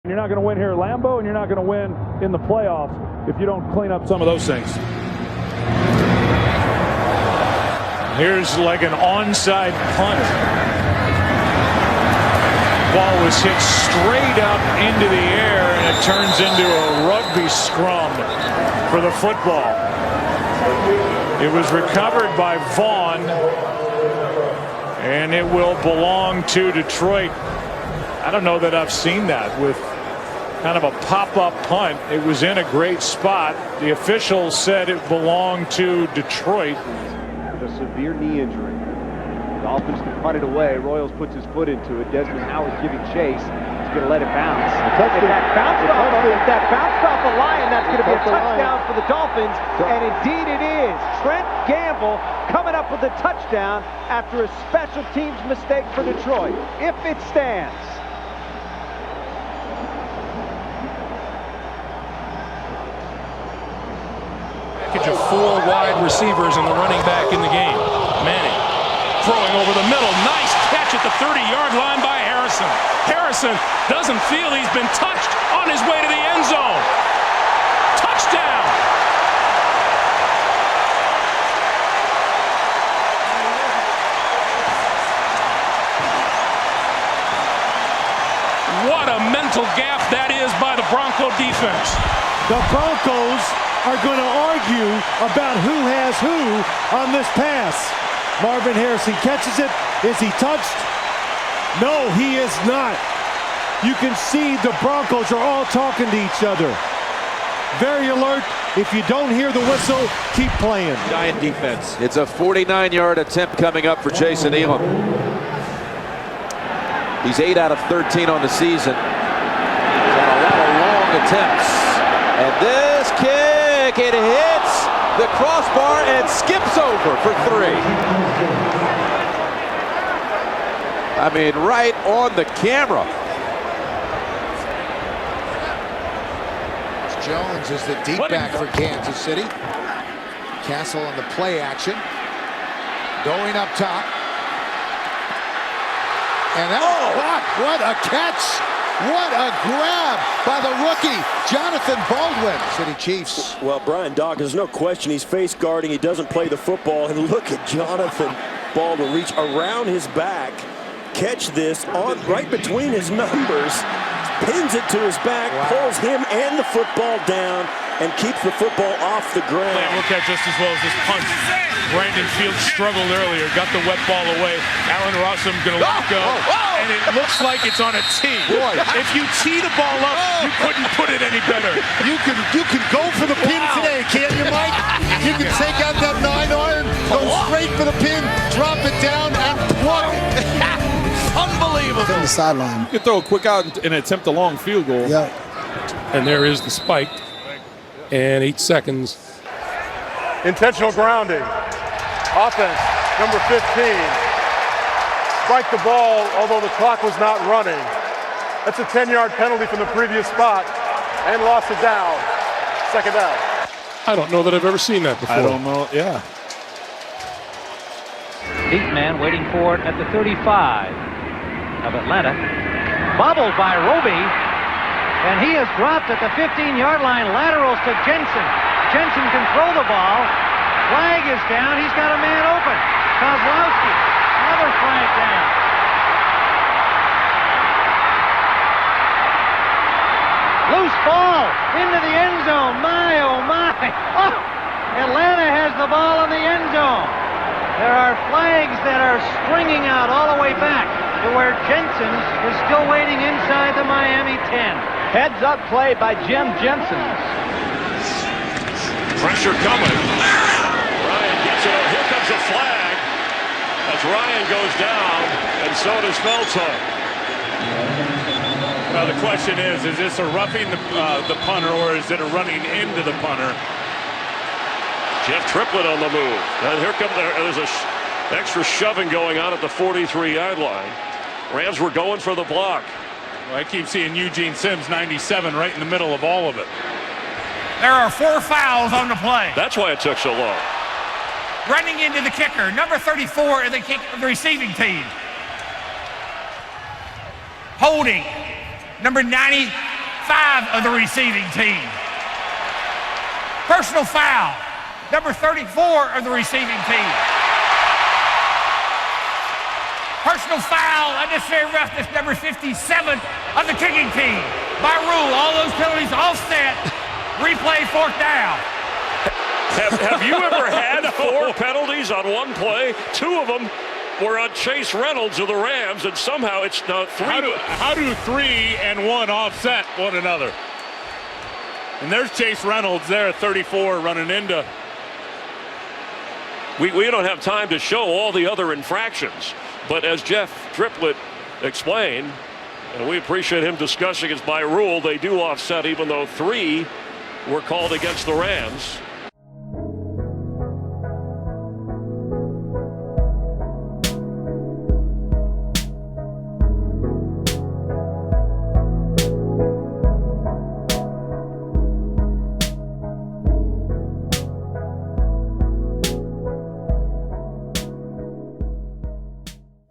You're not going to win here at Lambeau, and you're not going to win in the playoffs if you don't clean up some of those things. Here's like an onside punt. Ball was hit straight up into the air, and it turns into a rugby scrum for the football. It was recovered by Vaughn, and it will belong to Detroit. I don't know that I've seen that with kind of a pop-up punt. It was in a great spot. The officials said it belonged to Detroit. With a severe knee injury. Dolphins can punt it away. Royals puts his foot into it. Desmond Howard's giving chase. He's going to let it bounce. If that bounced off the line, that's going to be a touchdown for the Dolphins. And indeed it is. Trent Gamble coming up with a touchdown after a special teams mistake for Detroit. If it stands. Package of 4 wide receivers and the running back in the game. Manning throwing over the middle. Nice catch at the 30-yard line by Harrison. Harrison doesn't feel he's been touched on his way to the end zone. Touchdown! What a mental gap that is by the Bronco defense. The Broncos are going to argue about who has who on this pass. Marvin Harrison catches it. Is he touched? No, he is not. You can see the Broncos are all talking to each other. Very alert. If you don't hear the whistle, keep playing. Giant defense. It's a 49-yard attempt coming up for Jason Elam. He's 8 out of 13 on the season. He's had a lot of long attempts. And this kick, it hits the crossbar and skips over for 3. I mean, right on the camera. Jones is the deep back for Kansas City. Castle on the play action. Going up top. And that, what a catch! What a grab by the rookie, Jonathan Baldwin. City Chiefs. Well, Brian, Doc, there's no question he's face guarding. He doesn't play the football. And look at Jonathan Baldwin reach around his back, catch this on right between his numbers, pins it to his back, pulls him and the football down, and keeps the football off the ground. We'll catch just as well as this punch. Brandon Fields struggled earlier, got the wet ball away. Allen Rossum going to let it go, and it looks like it's on a tee. Boy. If you tee the ball up, you couldn't put it any better. You can go for the pin today, can't you, Mike? You can take out that 9-iron, go straight for the pin, drop it down, and plug it. Unbelievable. On the sideline. You can throw a quick out and attempt a long field goal. Yeah. And there is the spike. And 8 seconds. Intentional grounding. Offense, number 15. Spiked the ball, although the clock was not running. That's a 10-yard penalty from the previous spot, and lost it down. Second down. I don't know that I've ever seen that before. I don't know, yeah. Deep man waiting for it at the 35 of Atlanta. Bobbled by Roby. And he is dropped at the 15-yard line. Laterals to Jensen. Jensen can throw the ball. Flag is down. He's got a man open. Kozlowski. Another flag down. Loose ball into the end zone. My, oh my. Oh, Atlanta has the ball in the end zone. There are flags that are stringing out all the way back to where Jensen is still waiting inside the Miami 10. Heads up play by Jim Jensen. Pressure coming. Ryan gets it. Here comes a flag as Ryan goes down, and so does Felton. Now the question is this a roughing the punter, or is it a running into the punter? Jeff Triplett on the move. And here comes there's a extra shoving going on at the 43-yard line. Rams were going for the block. Well, I keep seeing Eugene Sims 97 right in the middle of all of it. There are 4 fouls on the play. That's why it took so long. Running into the kicker, number 34 of the receiving team. Holding, number 90, 5 of the receiving team. Personal foul, number 34 of the receiving team. Personal foul, unnecessary roughness, number 57 of the kicking team. By rule, all those penalties offset. Replay, fourth down. Have you ever had 4 penalties on one play? 2 of them were on Chase Reynolds of the Rams, and somehow it's now 3. How do 3 and 1 offset one another? And there's Chase Reynolds there at 34 running into. We don't have time to show all the other infractions, but as Jeff Triplett explained, and we appreciate him discussing it by rule, they do offset, even though 3 were called against the Rams.